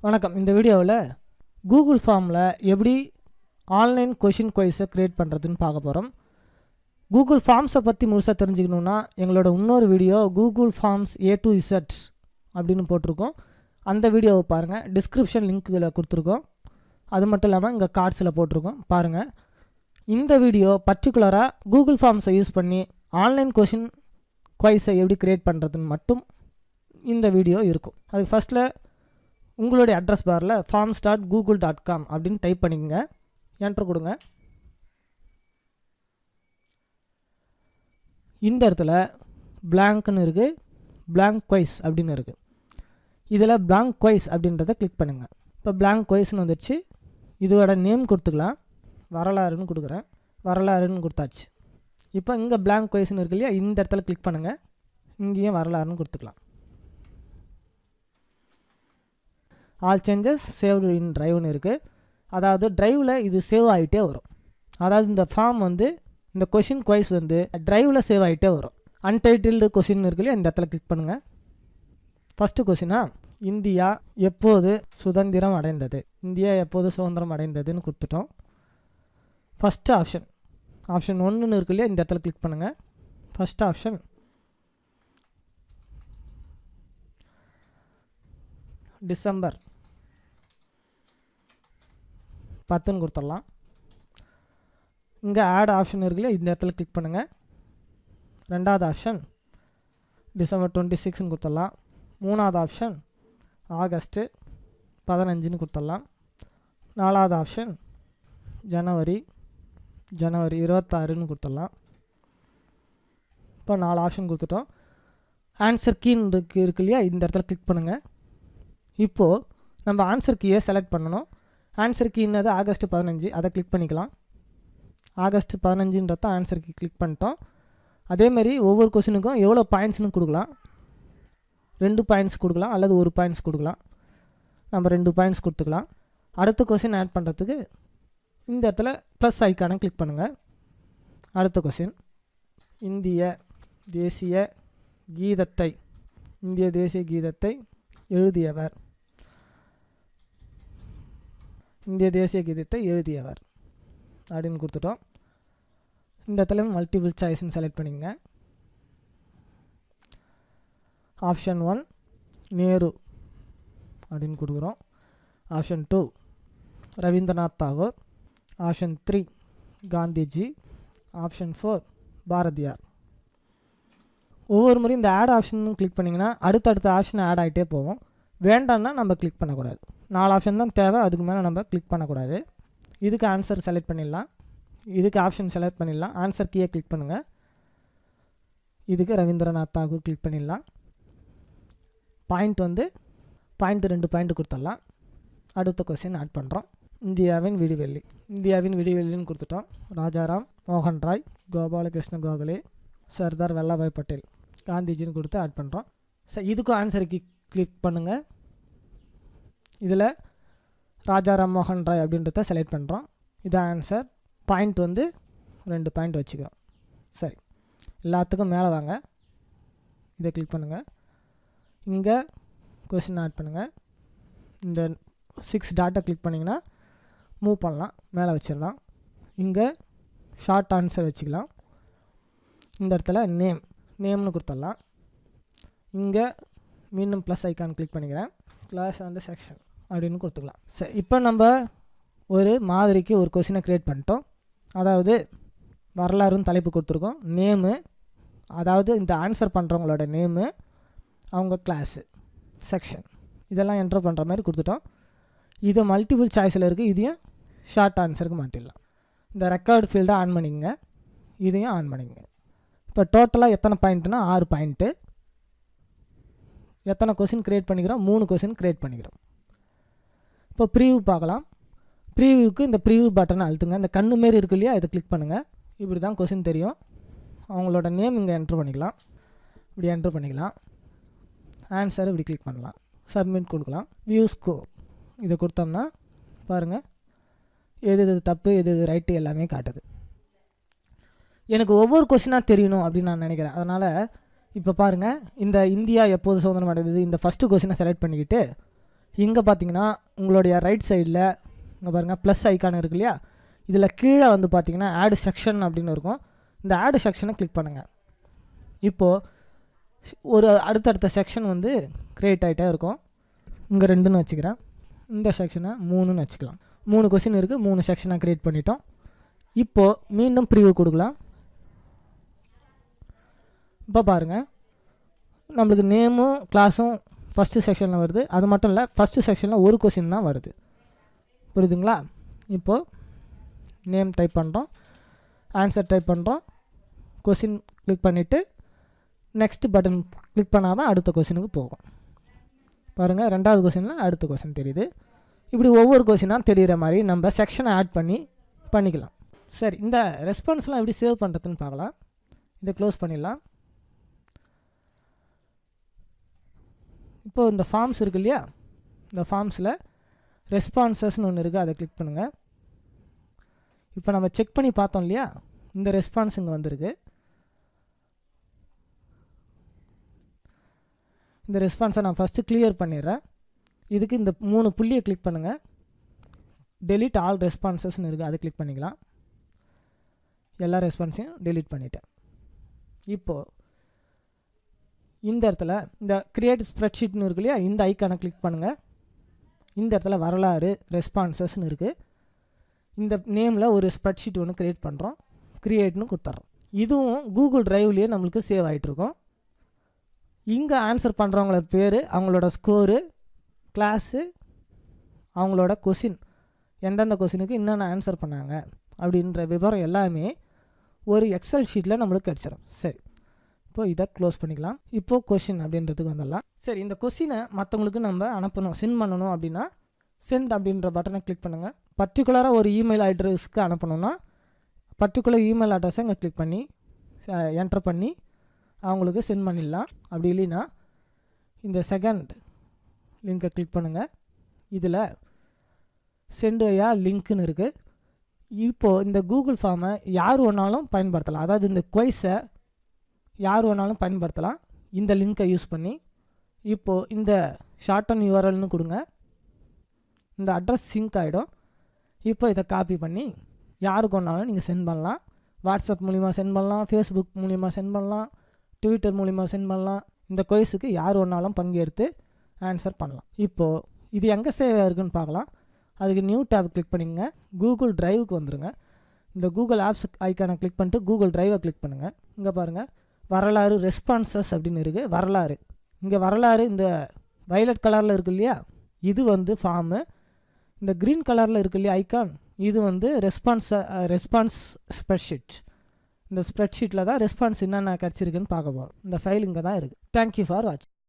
வணக்கம். இந்த வீடியோவில் கூகுள் ஃபார்மில் எப்படி ஆன்லைன் கொஷின் குவைஸை க்ரியேட் பண்ணுறதுன்னு பார்க்க போகிறோம். கூகுள் ஃபார்ம்ஸை பற்றி முழுசாக தெரிஞ்சுக்கணுன்னா எங்களோட இன்னொரு video Google forms A to Z அப்படின்னு போட்டிருக்கோம். அந்த வீடியோவை பாருங்கள். டிஸ்கிரிப்ஷன் லிங்க்குகளை கொடுத்துருக்கோம். அது மட்டும் இல்லாமல் இங்கே கார்ட்ஸில் போட்டிருக்கோம், பாருங்கள். இந்த வீடியோ பர்டிகுலராக கூகுள் ஃபார்ம்ஸை யூஸ் பண்ணி ஆன்லைன் கொஷின் குவைஸை எப்படி க்ரியேட் பண்ணுறதுன்னு மட்டும் இந்த வீடியோ இருக்கும். அதுக்கு ஃபஸ்ட்டில் உங்களுடைய அட்ரஸ் பாரில் forms.google.com அப்படின்னு டைப் பண்ணிக்கங்க. என்ட்ரு கொடுங்க. இந்த இடத்துல blank-னு இருக்குது, blank quiz அப்படின்னு இருக்குது. இதில் blank quiz அப்படின்றத கிளிக் பண்ணுங்கள். இப்போ blank quiz-னு வந்துடுச்சு. இதோட நேம் கொடுத்துக்கலாம். வரலாறுன்னு கொடுக்குறேன். வரலாறுன்னு கொடுத்தாச்சு. இப்போ இங்கே blank quiz-னு இருக்கு இல்லையா, இந்த இடத்துல கிளிக் பண்ணுங்கள். இங்கேயும் வரலாறுன்னு கொடுத்துக்கலாம். ஆல் சேஞ்சஸ் சேவ்டு இன் ட்ரைவ்னு இருக்குது. அதாவது ட்ரைவில் இது சேவ் ஆகிட்டே வரும். அதாவது இந்த ஃபார்ம் வந்து இந்த கொஷின் குவைஸ் வந்து ட்ரைவில் சேவ் ஆகிட்டே வரும். அன்டைட்டில்டு கொஷின் இருக்கு இல்லையா, இந்த இடத்துல கிளிக் பண்ணுங்கள். ஃபஸ்ட்டு கொஷினா, இந்தியா எப்போது சுதந்திரம் அடைந்தது? இந்தியா எப்போது சுதந்திரம் அடைந்ததுன்னு கொடுத்துட்டோம். ஃபஸ்ட்டு ஆப்ஷன் 1ன்னு இருக்கு இல்லையா, இந்த இடத்துல கிளிக் பண்ணுங்கள். ஃபஸ்ட் ஆப்ஷன் டிசம்பர் 10ன்னு கொடுத்துடலாம். இங்கே ஆட் ஆப்ஷன் இருக்குல்ல, இந்த இடத்துல கிளிக் பண்ணுங்கள். ரெண்டாவது ஆப்ஷன் டிசம்பர் 26ன்னு கொடுத்துடலாம். மூணாவது ஆப்ஷன் ஆகஸ்ட்டு 15ன்னு கொடுத்துடலாம். நாலாவது ஆப்ஷன் ஜனவரி 26ன்னு கொடுத்துடலாம். இப்போ 4 ஆப்ஷன் கொடுத்துட்டோம். ஆன்சர் கீன்னு இருக்கு இல்லையா, இந்த இடத்துல கிளிக் பண்ணுங்கள். இப்போது நம்ம ஆன்சர் கீயை செலக்ட் பண்ணணும். ஆன்சர் கீன்னது ஆகஸ்ட் 15, அதை கிளிக் பண்ணிக்கலாம். ஆகஸ்ட் 15ன்றத ஆன்சர் கீ கிளிக் பண்ணிட்டோம். அதேமாதிரி ஒவ்வொரு கொஸ்டினுக்கும் எவ்வளோ பாயிண்ட்ஸ்னு கொடுக்கலாம். 2 பாயிண்ட்ஸ் கொடுக்கலாம் அல்லது 1 பாயிண்ட்ஸ் கொடுக்கலாம். நம்ம 2 பாயிண்ட்ஸ் கொடுத்துக்கலாம். அடுத்த கொஸ்டின் ஆட் பண்ணுறதுக்கு இந்த இடத்துல ப்ளஸ் ஐக்கானை கிளிக் பண்ணுங்கள். அடுத்த கொஸ்டின், இந்திய தேசிய கீதத்தை எழுதியவர் அப்படின்னு கொடுத்துட்டோம். இந்த இடத்துல மல்டிபிள் சாய்ஸ்ன்னு செலக்ட் பண்ணிங்க. ஆப்ஷன் 1 நேரு அப்படின்னு கொடுக்குறோம். Option 2 Rabindranath Tagore. Option 3 Gandhiji. Option 4 Bharathiyar. ஒவ்வொரு முறையும் இந்த ஆட் ஆப்ஷன் கிளிக் பண்ணிங்கன்னா அடுத்தடுத்த ஆப்ஷன் ஆட் ஆகிட்டே போவோம். வேண்டாம்னா நம்ம கிளிக் பண்ணக்கூடாது. 4 ஆப்ஷன் தான் தேவை, அதுக்கு மேலே நம்ம கிளிக் பண்ணக்கூடாது. இதுக்கு ஆன்சர் செலக்ட் பண்ணிடலாம். இதுக்கு ஆப்ஷன் செலக்ட் பண்ணிடலாம். ஆன்சர் கீயை கிளிக் பண்ணுங்கள். இதுக்கு ரவீந்திரநாத் தாகூர் கிளிக் பண்ணிடலாம். பாயிண்ட் 2 பாயிண்ட் கொடுத்துடலாம். அடுத்த கொஸ்டின் ஆட் பண்ணுறோம். இந்தியாவின் விடிவெள்ளின்னு கொடுத்துட்டோம். ராஜாராம் மோகன் ராய், கோபாலகிருஷ்ண கோகலே, சர்தார் வல்லபாய் பட்டேல், காந்திஜின்னு கொடுத்து ஆட் பண்ணுறோம். இதுக்கும் ஆன்சருக்கு கிளிக் பண்ணுங்கள். இதில் ராஜாராம் மோகன் ராய் அப்படின்றத செலக்ட் பண்ணுறோம். இதான் ஆன்சர். பாயிண்ட் 2 பாயிண்ட் வச்சுக்கிறோம். சரி, எல்லாத்துக்கும் மேலே வாங்க. இதை கிளிக் பண்ணுங்கள். இங்கே கொஸ்டின் ஆட் பண்ணுங்கள். இந்த 6 டாட்டை கிளிக் பண்ணிங்கன்னா மூவ் பண்ணலாம், மேலே வச்சிடலாம். இங்கே ஷார்ட் ஆன்சர் வச்சுக்கலாம். இந்த இடத்துல நேம்னு கொடுத்துடலாம். இங்கே மீண்டும் ப்ளஸ் ஐக்கான் கிளிக் பண்ணிக்கிறேன். கிளாஸ் அண்ட் செக்ஷன் அப்படின்னு கொடுத்துக்கலாம். சரி, இப்போ நம்ம ஒரு மாதிரிக்கு ஒரு கொஸ்டினை க்ரியேட் பண்ணிட்டோம். அதாவது வரலாறுன்னு தலைப்பு கொடுத்துருக்கோம். நேமு, அதாவது இந்த ஆன்சர் பண்ணுறவங்களோட நேமு, அவங்க கிளாஸு, செக்ஷன், இதெல்லாம் என்ட்ரு பண்ணுற மாதிரி கொடுத்துட்டோம். இது மல்டிபிள் சாய்ஸில் இருக்குது. இதையும் ஷார்ட் ஆன்சருக்கு மாற்றிடலாம். இந்த ரெக்கார்டு ஃபீல்டை ஆன் பண்ணிக்கங்க. இதையும் ஆன் பண்ணிக்கங்க. இப்போ டோட்டலாக எத்தனை பாயிண்ட்டுனா 6 பாயிண்ட்டு. எத்தனை கொஸ்டின் க்ரியேட் பண்ணிக்கிறோம்? 3 கொஸ்டின் க்ரியேட் பண்ணிக்கிறோம். இப்போ ப்ரீவியூ பார்க்கலாம். ப்ரீவியூக்கு இந்த ப்ரீவியூ பட்டனை அழுத்துங்க. இந்த கண்ணு மாரி இருக்கு இல்லையா, இதை கிளிக் பண்ணுங்கள். இப்படி தான் கொஸ்டின் தெரியும். அவங்களோட நேம் இங்கே என்ட்ரு பண்ணிக்கலாம். இப்படி என்ட்ரு பண்ணிக்கலாம். ஆன்சர் இப்படி கிளிக் பண்ணலாம். சப்மிட் கொடுக்கலாம். வியூ ஸ்கோர் இதை கொடுத்தோம்னா பாருங்கள், எது தப்பு எது ரைட்டு எல்லாமே காட்டுது. எனக்கு ஒவ்வொரு கொஸ்டினாக தெரியணும் அப்படின்னு நான் நினைக்கிறேன். அதனால் இப்போ பாருங்கள், இந்த இந்தியா எப்போது சுதந்திரம் அடைந்தது இந்த ஃபஸ்ட்டு கொஸ்டினை செலக்ட் பண்ணிக்கிட்டு இங்கே பார்த்தீங்கன்னா உங்களுடைய ரைட் சைடில் இங்கே பாருங்கள் ப்ளஸ் ஐக்கான் இருக்கு இல்லையா, இதில் கீழே வந்து பார்த்தீங்கன்னா ஆட் செக்ஷன் அப்படின்னு இருக்கும். இந்த ஆட் செக்ஷனை கிளிக் பண்ணுங்கள். இப்போது ஒரு அடுத்தடுத்த செக்ஷன் வந்து க்ரியேட் ஆகிட்டே இருக்கும். இங்கே 2ன்னு வச்சுக்கிறேன், இந்த செக்ஷனை 3ன்னு வச்சுக்கலாம். 3 கொஸ்டின் இருக்குது, 3 செக்ஷனாக க்ரியேட் பண்ணிட்டோம். இப்போது மீண்டும் ப்ரிவ்யூ கொடுக்கலாம். இப்போ பாருங்கள் நம்மளுக்கு நேமும் கிளாஸும் ஃபஸ்ட்டு செக்ஷனில் வருது. அது மட்டும் இல்லை, ஃபஸ்ட்டு செக்ஷனில் ஒரு கொஸ்டின் தான் வருது. புரியுதுங்களா? இப்போது நேம் டைப் பண்ணுறோம், ஆன்சர் டைப் பண்ணுறோம், கொஸ்டின் கிளிக் பண்ணிவிட்டு நெக்ஸ்ட் பட்டன் கிளிக் பண்ணால் தான் அடுத்த கொஸ்டினுக்கு போகும். பாருங்கள் 2வது கொஸ்டினில் அடுத்த கொஸ்டின் தெரியுது. இப்படி ஒவ்வொரு கொஸ்டினாக தெரிகிற மாதிரி நம்ம செக்ஷனை ஆட் பண்ணிக்கலாம். சரி, இந்த ரெஸ்பான்ஸ்லாம் எப்படி சேவ் பண்ணுறதுன்னு பார்க்கலாம். இதை க்ளோஸ் பண்ணிடலாம். இப்போது இந்த ஃபார்ம்ஸ் இருக்குது இல்லையா, இந்த ஃபார்ம்ஸில் ரெஸ்பான்சஸ்ன்னு ஒன்று இருக்குது, அதை கிளிக் பண்ணுங்கள். இப்போ நம்ம செக் பண்ணி பார்த்தோம் இல்லையா, இந்த ரெஸ்பான்ஸ் இங்கே வந்திருக்கு. இந்த ரெஸ்பான்ஸை நான் ஃபஸ்ட்டு கிளியர் பண்ணிடுறேன். இதுக்கு இந்த 3 புள்ளியை கிளிக் பண்ணுங்கள். டெலீட் ஆல் ரெஸ்பான்சஸ்ன்னு இருக்குது, அதை கிளிக் பண்ணிக்கலாம். எல்லா ரெஸ்பான்ஸையும் டெலீட் பண்ணிட்டேன். இப்போது இந்த இடத்துல இந்த க்ரியேட் ஸ்ப்ரெட்ஷீட்னு இருக்கு இல்லையா, இந்த ஐக்கானை கிளிக் பண்ணுங்கள். இந்த இடத்துல வரலாறு ரெஸ்பான்சஸ்ன்னு இருக்குது. இந்த நேமில் ஒரு ஸ்ப்ரெட்ஷீட் ஒன்று க்ரியேட் பண்ணுறோம், க்ரியேட்னு கொடுத்துட்றோம். இதுவும் கூகுள் ட்ரைவ்லேயே நம்மளுக்கு சேவ் ஆகிட்ருக்கோம். இங்கே ஆன்சர் பண்ணுறவங்களோட பேர், அவங்களோட ஸ்கோரு, கிளாஸு, அவங்களோட கொஸ்டின், எந்தெந்த கொஸ்டினுக்கு என்னென்ன ஆன்சர் பண்ணாங்க அப்படின்ற விவரம் எல்லாமே ஒரு எக்ஸல் ஷீட்டில் நம்மளுக்கு கிடச்சிடும். சரி, இப்போது இதை க்ளோஸ் பண்ணிக்கலாம். இப்போது கொஸ்டின் அப்படின்றதுக்கு வந்துடலாம். சரி, இந்த கொஸ்டினை மற்றவங்களுக்கு நம்ம அனுப்பணும், சென்ட் பண்ணணும் அப்படின்னா சென்ட் அப்படின்ற பட்டனை கிளிக் பண்ணுங்கள். பர்டிகுலராக ஒரு இமெயில் அட்ரஸ்க்கு அனுப்பணுன்னா பர்டிகுலர் இமெயில் அட்ரஸை இங்கே கிளிக் பண்ணி என்டர் பண்ணி அவங்களுக்கு சென்ட் பண்ணிடலாம். அப்படி இல்லைன்னா இந்த செகண்ட் லிங்கை கிளிக் பண்ணுங்கள். இதில் சென்ட் வையா லிங்க்குன்னு இருக்குது. இப்போது இந்த கூகுள் ஃபார்மை யார் வேணாலும் பயன்படுத்தலாம். அதாவது இந்த குவைஸை யார் வேணாலும் பயன்படுத்தலாம் இந்த லிங்க்கை யூஸ் பண்ணி. இப்போது இந்த ஷார்ட்டன் யூஆர்எல்னு கொடுங்க, இந்த அட்ரஸ் சிங்க் ஆகிடும். இப்போ இதை காப்பி பண்ணி யாருக்கு வேணாலும் நீங்கள் சென்ட் பண்ணலாம். வாட்ஸ்அப் மூலிமா சென்ட் பண்ணலாம், ஃபேஸ்புக் மூலிமா சென்ட் பண்ணலாம், ட்விட்டர் மூலிமா சென்ட் பண்ணலாம். இந்த குவைஸுக்கு யார் வேணாலும் பங்கெடுத்து ஆன்சர் பண்ணலாம். இப்போது இது எங்கே சேவ் ஆகிருக்குன்னு பார்க்கலாம். அதுக்கு நியூ டேப் கிளிக் பண்ணிங்க, கூகுள் ட்ரைவுக்கு வந்துடுங்க. இந்த கூகுள் ஆப்ஸ் ஐக்கானை கிளிக் பண்ணிட்டு கூகுள் ட்ரைவை கிளிக் பண்ணுங்கள். இங்கே பாருங்கள் வரலாறு ரெஸ்பான்சஸ் அப்படின்னு இருக்குது. வரலாறு இங்கே வரலாறு இந்த வயலட் கலரில் இருக்குது இல்லையா, இது வந்து ஃபார்மு. இந்த க்ரீன் கலரில் இருக்குது இல்லையா ஐக்கான், இது வந்து ரெஸ்பான்ஸ் ஸ்ப்ரெட்ஷீட். இந்த ஸ்ப்ரெட்ஷீட்டில் தான் ரெஸ்பான்ஸ் என்னென்ன கிடச்சிருக்குன்னு பார்க்க போகிறோம். இந்த ஃபைல் இங்கே தான் இருக்குது. தேங்க்யூ ஃபார் வாட்சிங்.